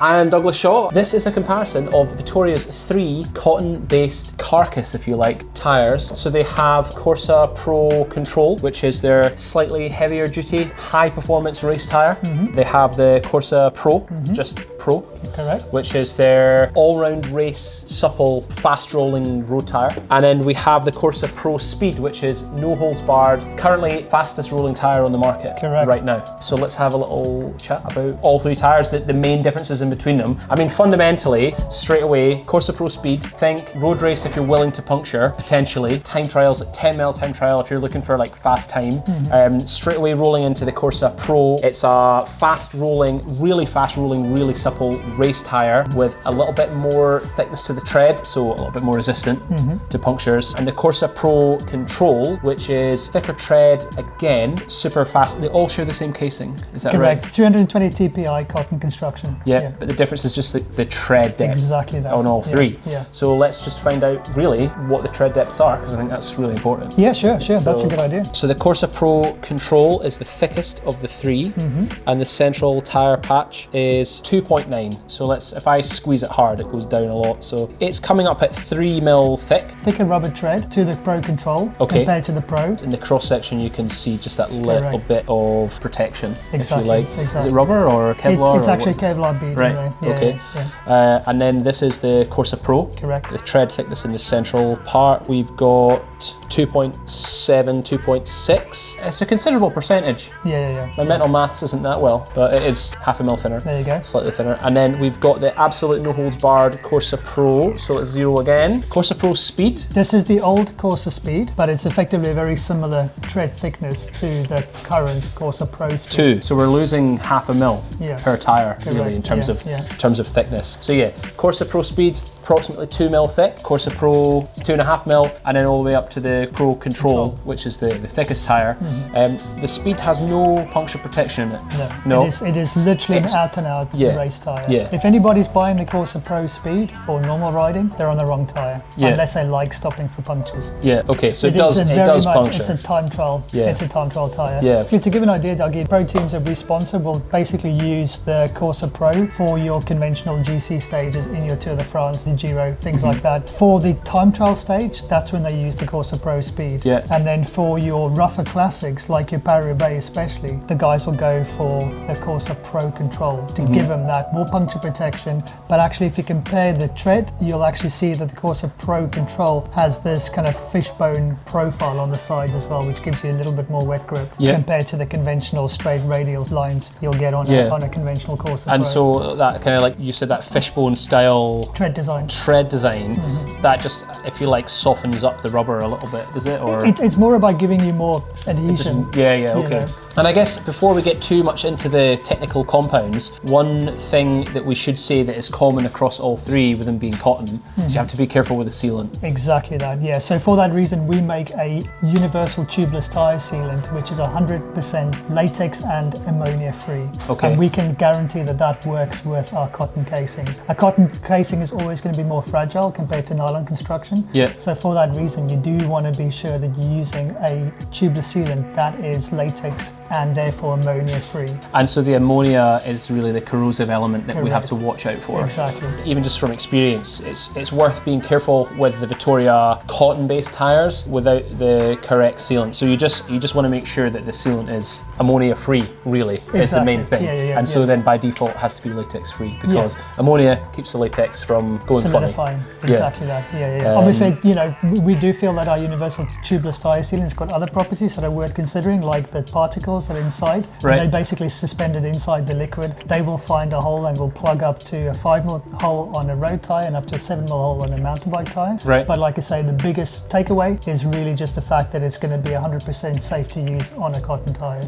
I'm Douglas Shaw. This is a comparison of Vittoria's 3 cotton-based carcass, if you like, tyres. So they have CORSA Pro Control, which is their slightly heavier duty, high-performance race tyre. They have the CORSA Pro, just Pro, correct, which is their all-round race, supple, fast-rolling road tyre. And then we have the CORSA Pro Speed, which is no-holds-barred, currently fastest rolling tyre on the market right now. So let's have a little chat about all 3 tyres, the main differences in between them. I mean, fundamentally, straight away, CORSA Pro Speed, think road race if you're willing to puncture, potentially. Time trials, at 10 mile time trial if you're looking for like fast time. Straight away rolling into the CORSA Pro, it's a fast rolling, really supple race tyre with a little bit more thickness to the tread, so a little bit more resistant to punctures. And the CORSA Pro Control, which is thicker tread, again, super fast. They all share the same casing, is that right? Correct, 320 TPI cotton construction. Yeah, but the difference is just the tread depth. Exactly that. On all 3. Yeah. So let's just find out really what the tread depths are, because I think that's really important. Yeah, sure, that's a good idea. So the CORSA Pro Control is the thickest of the 3, and the central tyre patch is 2.9. So let's, if I squeeze it hard, it goes down a lot. So it's coming up at 3 mil thick. Thicker rubber tread to the Pro Control compared to the Pro. In the cross section, you can see just that little bit of protection, if you like. Exactly. Is it rubber or Kevlar? It's actually Kevlar bead. Right. Yeah, Okay. Yeah. And then this is the CORSA Pro. Correct. The tread thickness in the central part, we've got 2.7, 2.6. It's a considerable percentage. Yeah. My mental maths isn't that well, but it is half a mil thinner. There you go. Slightly thinner. And then we've got the absolute no holds barred CORSA Pro. So let's 0 again. CORSA Pro Speed. This is the old CORSA Speed, but it's effectively a very similar tread thickness to the current CORSA Pro Speed. 2. So we're losing half a mil per tyre, really, in terms of thickness. So yeah, CORSA Pro Speed, approximately 2 mil thick. CORSA Pro is 2.5 mil, and then all the way up to the Pro Control, which is the thickest tyre. The Speed has no puncture protection in it. No. It is literally an out-and-out race tyre. If anybody's buying the CORSA Pro Speed for normal riding, they're on the wrong tyre, unless they like stopping for punctures. Okay, so it does puncture. It's a time trial. It's a time trial tyre. To give an idea, Dougie, pro teams that we sponsor will basically use the CORSA Pro for your conventional GC stages in your Tour de France, the Giro, things like that. For the time trial stage, that's when they use the CORSA Pro Speed. And then for your rougher classics, like your Paris-Roubaix especially, the guys will go for the CORSA Pro Control to give them that more puncture protection. But actually, if you compare the tread, you'll actually see that the CORSA Pro Control has this kind of fishbone profile on the sides as well, which gives you a little bit more wet grip compared to the conventional straight radial lines you'll get on a conventional CORSA Pro. And so that kind of, like you said, that fishbone style tread design, that just, if you like, softens up the rubber a little bit, does it? Or it's more about giving you more adhesion. Okay. And I guess before we get too much into the technical compounds, one thing that we should say that is common across all 3 with them being cotton is you have to be careful with the sealant. Exactly that, So for that reason, we make a universal tubeless tyre sealant, which is 100% latex and ammonia free. And we can guarantee that that works with our cotton casings. A cotton casing is always going to be more fragile compared to nylon construction. So for that reason, you do want to be sure that you're using a tubeless sealant that is latex and therefore ammonia free. And so the ammonia is really the corrosive element that we have to watch out for. Exactly. Even just from experience, it's worth being careful with the Vittoria cotton-based tyres without the correct sealant. So you just want to make sure that the sealant is ammonia free, really, is the main thing. And so then by default it has to be latex free, because ammonia keeps the latex from going solidifying. Exactly that. Obviously, we do feel that our universal tubeless tyre sealant has got other properties that are worth considering, like the particles that are inside. They basically suspended inside the liquid. They will find a hole and will plug up to a 5 mil hole on a road tyre and up to a 7 mil hole on a mountain bike tyre. But like I say, the biggest takeaway is really just the fact that it's going to be 100% safe to use on a cotton tyre.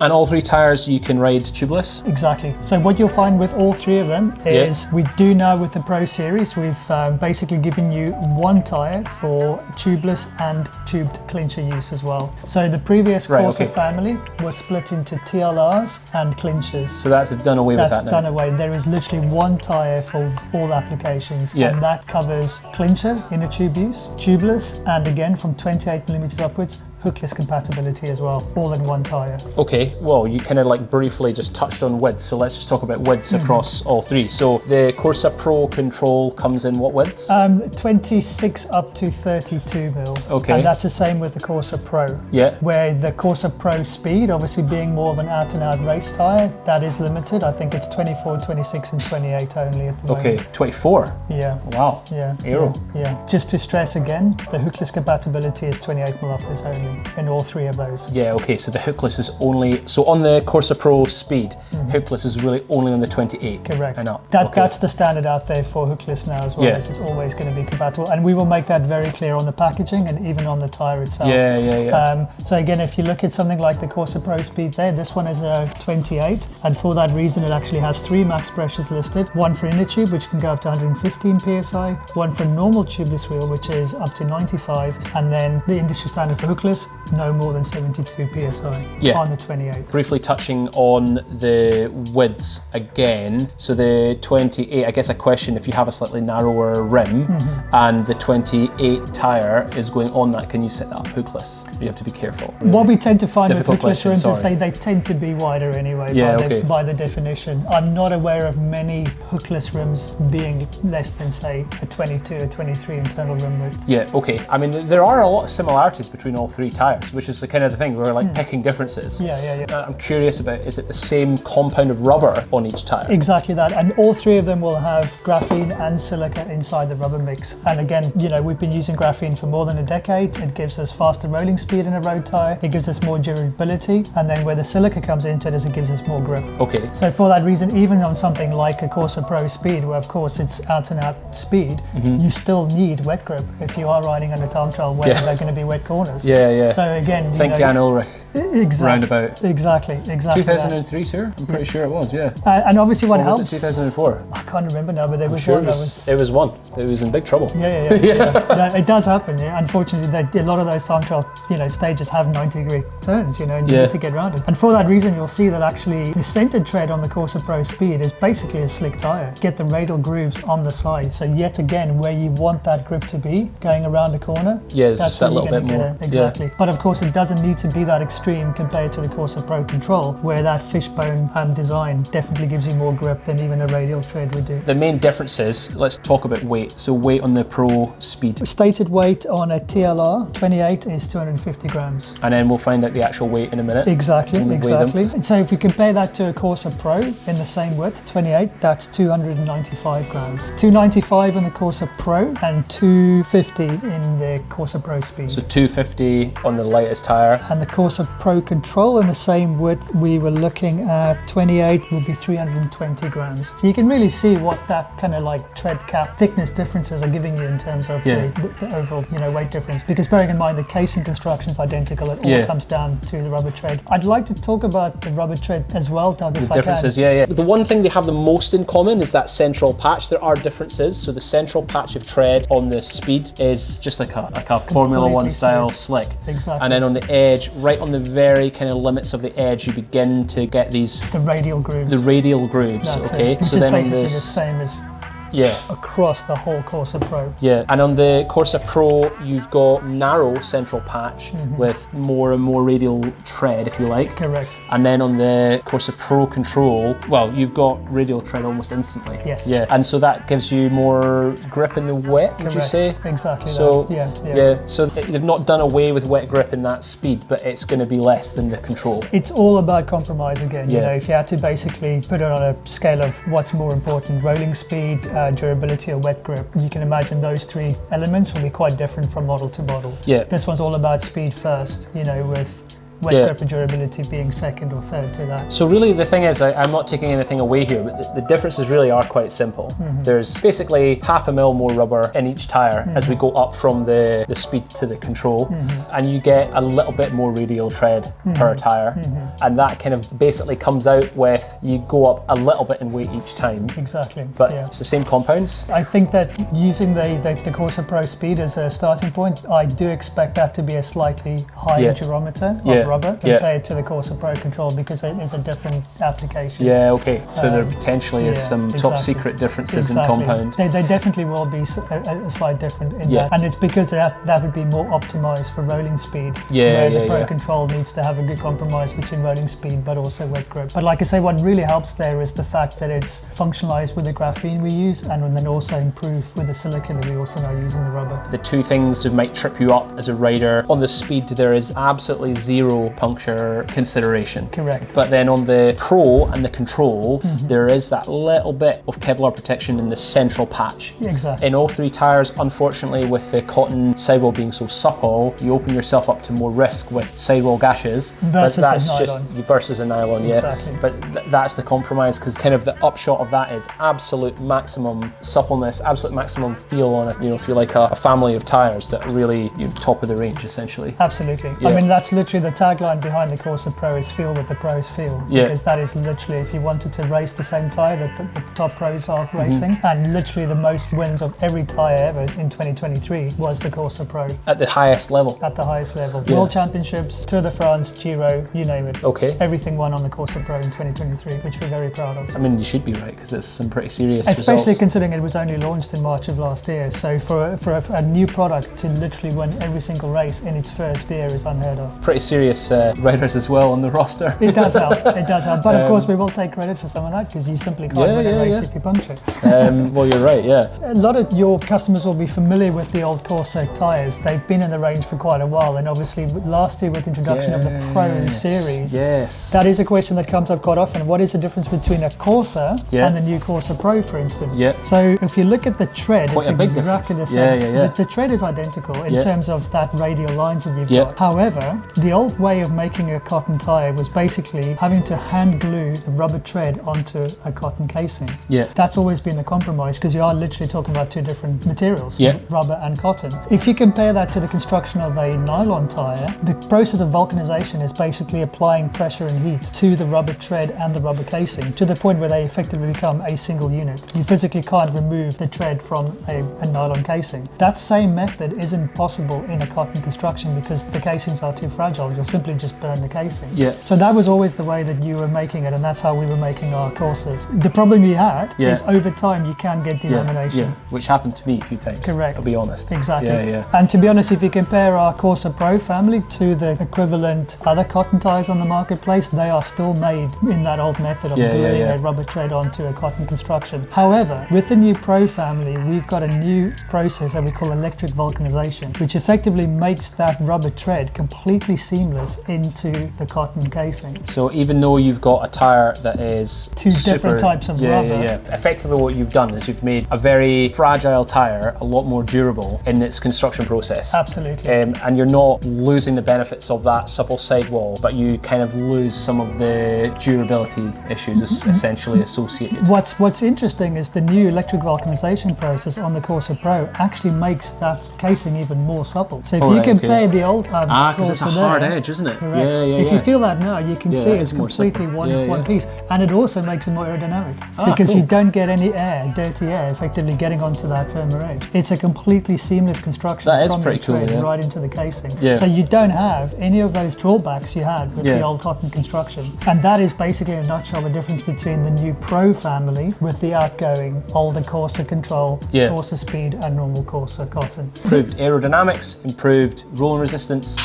And all 3 tyres you can ride tubeless? Exactly. So what you'll find with all 3 of them is we do now with the Pro Series, we've basically given you 1 tyre for tubeless and tubed clincher use as well. So the previous CORSA family was split into TLRs and clinchers. So that's done away with that now? That's done away. There is literally 1 tyre for all applications, and that covers clincher in a tube use, tubeless, and again from 28 millimeters upwards, hookless compatibility as well, all in one tyre. Okay, well, you kind of like briefly just touched on widths, so let's just talk about widths across all three. So the Corsa Pro Control comes in what widths? 26 up to 32 mil. Okay. And that's the same with the Corsa Pro. Yeah. Where the Corsa Pro Speed, obviously being more of an out-and-out race tyre, that is limited. I think it's 24, 26 and 28 only at the moment. Okay, 24. Yeah. Wow. Yeah. Aero. Yeah. Just to stress again, the hookless compatibility is 28 mil upwards only in all three of those. Yeah, okay, so the hookless is only, so on the Corsa Pro Speed, hookless is really only on the 28. Correct. And up. That's the standard out there for hookless now as well. Yeah. It's always going to be compatible, and we will make that very clear on the packaging and even on the tyre itself. Yeah. So again, if you look at something like the Corsa Pro Speed there, this one is a 28, and for that reason it actually has 3 max pressures listed, one for inner tube which can go up to 115 psi, one for normal tubeless wheel which is up to 95, and then the industry standard for hookless, no more than 72 psi on the 28. Briefly touching on the widths again, so the 28, I guess a question, if you have a slightly narrower rim and the 28 tyre is going on that, can you set that up hookless? You have to be careful. Really. What we tend to find Difficult with hookless rims is sorry. they tend to be wider anyway by the definition. I'm not aware of many hookless rims being less than, say, a 22 or 23 internal rim width. Yeah, okay. I mean, there are a lot of similarities between all three tyres, which is the kind of the thing, we're like picking differences. Yeah. I'm curious about, is it the same compound of rubber on each tyre? Exactly that, and all three of them will have graphene and silica inside the rubber mix. And again, you know, we've been using graphene for more than a decade. It gives us faster rolling speed in a road tyre, it gives us more durability, and then where the silica comes into it is it gives us more grip. Okay. So for that reason, even on something like a Corsa Pro Speed, where of course it's out and out speed, you still need wet grip if you are riding on a time trial where there are going to be wet corners. Yeah. So again, Think Jan Ulrich. Roundabout. Exactly. 2003 tour? I'm pretty sure it was, yeah. And obviously what Or helps... was it 2004? I can't remember now, but there was Sure, one it was one. It was in big trouble. Yeah. No, it does happen, yeah. Unfortunately, a lot of those time trial, stages have 90-degree turns, and you need to get around it. And for that reason, you'll see that actually the centered tread on the Corsa Pro Speed is basically a slick tire. Get the radial grooves on the side. So yet again, where you want that grip to be, going around the corner, there's that's just that little bit more. Exactly. Yeah. But of course, it doesn't need to be that extreme compared to the Corsa Pro Control, where that fishbone design definitely gives you more grip than even a radial tread would do. The main difference is, let's talk about weight. So weight on the Pro Speed. Stated weight on a TLR 28 is 250 grams. And then we'll find out the actual weight in a minute. Exactly. And so if we compare that to a Corsa Pro in the same width, 28, that's 295 grams. 295 in the Corsa Pro and 250 in the Corsa Pro Speed. So 250 on the lightest tyre. And the Corsa Pro Control in the same width, we were looking at 28 will be 320 grams. So you can really see what that kind of like tread cap thickness differences are giving you in terms of the overall weight difference. Because bearing in mind the casing construction is identical, it all comes down to the rubber tread. I'd like to talk about the rubber tread as well, Doug, if I can. The differences, The one thing they have the most in common is that central patch. There are differences. So the central patch of tread on the Speed is just like a Formula One style slick. Exactly. And then on the edge, right on the very kind of limits of the edge, you begin to get these the radial grooves. That's okay. Which so is then on basically this, the same as Yeah. across the whole Corsa Pro. Yeah, and on the Corsa Pro, you've got narrow central patch with more and more radial tread, if you like. Correct. And then on the Corsa Pro Control, well, you've got radial tread almost instantly. Yes. Yeah, and so that gives you more grip in the wet, would you say? Exactly. So that. yeah. So they've not done away with wet grip in that Speed, but it's going to be less than the Control. It's all about compromise again. Yeah. You know, if you had to basically put it on a scale of what's more important, rolling speed, durability or wet grip, you can imagine those three elements will be quite different from model to model. Yeah. This one's all about speed first, you know, with wet grip and durability being second or third to that. So really the thing is, I'm not taking anything away here, but the differences really are quite simple. There's basically 0.5 mil more rubber in each tyre as we go up from the Speed to the Control, and you get a little bit more radial tread per tyre, and that kind of basically comes out with you go up a little bit in weight each time. Exactly. But it's the same compounds. I think that using the Corsa Pro Speed as a starting point, I do expect that to be a slightly higher durometer of rubber compared to the CORSA Pro Control because it is a different application. Yeah, okay. So there potentially is some top secret differences in compound. They definitely will be a slight difference in that. And it's because that would be more optimized for rolling speed. Where the Pro Control needs to have a good compromise between rolling speed but also wet grip. But like I say, what really helps there is the fact that it's functionalized with the graphene we use and then also improved with the silicon that we also now use in the rubber. The two things that might trip you up as a rider, on the Speed there is absolutely zero puncture consideration. Correct. But then on the Pro and the Control, there is that little bit of Kevlar protection in the central patch. Exactly. In all three tires, unfortunately, with the cotton sidewall being so supple, you open yourself up to more risk with sidewall gashes. Versus versus a nylon, exactly. But that's the compromise, because kind of the upshot of that is absolute maximum suppleness, absolute maximum feel on it. You know, if you're like a family of tires that are really top of the range, essentially. Absolutely. I mean, that's literally the tagline behind the CORSA Pro is feel what the pros feel. Because that is literally, if you wanted to race the same tire that the top pros are racing, and literally the most wins of every tire ever in 2023 was the CORSA Pro. At the highest level? At the highest level. World Championships, Tour de France, Giro, you name it. Okay. Everything won on the CORSA Pro in 2023, which we're very proud of. I mean, you should be right, because it's some pretty serious Especially results. Considering it was only launched in March of last year. So for a new product to literally win every single race in its first year is unheard of. Pretty serious riders as well on the roster. It does help, it does help. But of course we will take credit for some of that because you simply can't win a race if you puncture. Well, you're right, A lot of your customers will be familiar with the old CORSA tyres. They've been in the range for quite a while, and obviously last year with the introduction of the Pro Series, that is a question that comes up quite often. What is the difference between a CORSA and the new CORSA Pro, for instance? So if you look at the tread, it's exactly the same. The tread is identical in terms of that radial lines that you've got. However, the old way of making a cotton tyre was basically having to hand glue the rubber tread onto a cotton casing. That's always been the compromise because you are literally talking about two different materials, rubber and cotton. If you compare that to the construction of a nylon tyre, the process of vulcanization is basically applying pressure and heat to the rubber tread and the rubber casing to the point where they effectively become a single unit. You physically can't remove the tread from a nylon casing. That same method isn't possible in a cotton construction because the casings are too fragile. You'll simply just burn the casing. So that was always the way that you were making it, and that's how we were making our courses. The problem you had is over time you can get delamination. Which happened to me a few times. Correct. I'll be honest. Exactly. And to be honest, if you compare our CORSA Pro family to the equivalent other cotton tyres on the marketplace, they are still made in that old method of gluing a rubber tread onto a cotton construction. However, with the new Pro family, we've got a new process that we call electric vulcanization, which effectively makes that rubber tread completely seamless into the cotton casing. So even though you've got a tyre that is two different types of rubber, effectively what you've done is you've made a very fragile tyre a lot more durable in its construction process. Absolutely. And you're not losing the benefits of that supple sidewall, but you kind of lose some of the durability issues essentially associated. What's interesting is the new electric vulcanization process on the CORSA Pro actually makes that casing even more supple. So if you compare the old because it's a hard edge, isn't it? Correct. If you feel that now, you can see it's completely one piece, and it also makes it more aerodynamic because you don't get any air, dirty air, effectively getting onto that firmer edge. It's a completely seamless construction from the tread right into the casing. So you don't have any of those drawbacks you had with the old cotton construction, and that is basically in a nutshell the difference between the new Pro family with the outgoing older CORSA Control, CORSA Speed, and normal CORSA cotton. Improved aerodynamics, improved rolling resistance,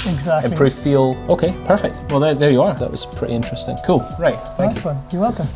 improved feel. Okay, perfect. Well, there you are. That was pretty interesting. Cool. Right. Thank you. Nice one. You're welcome.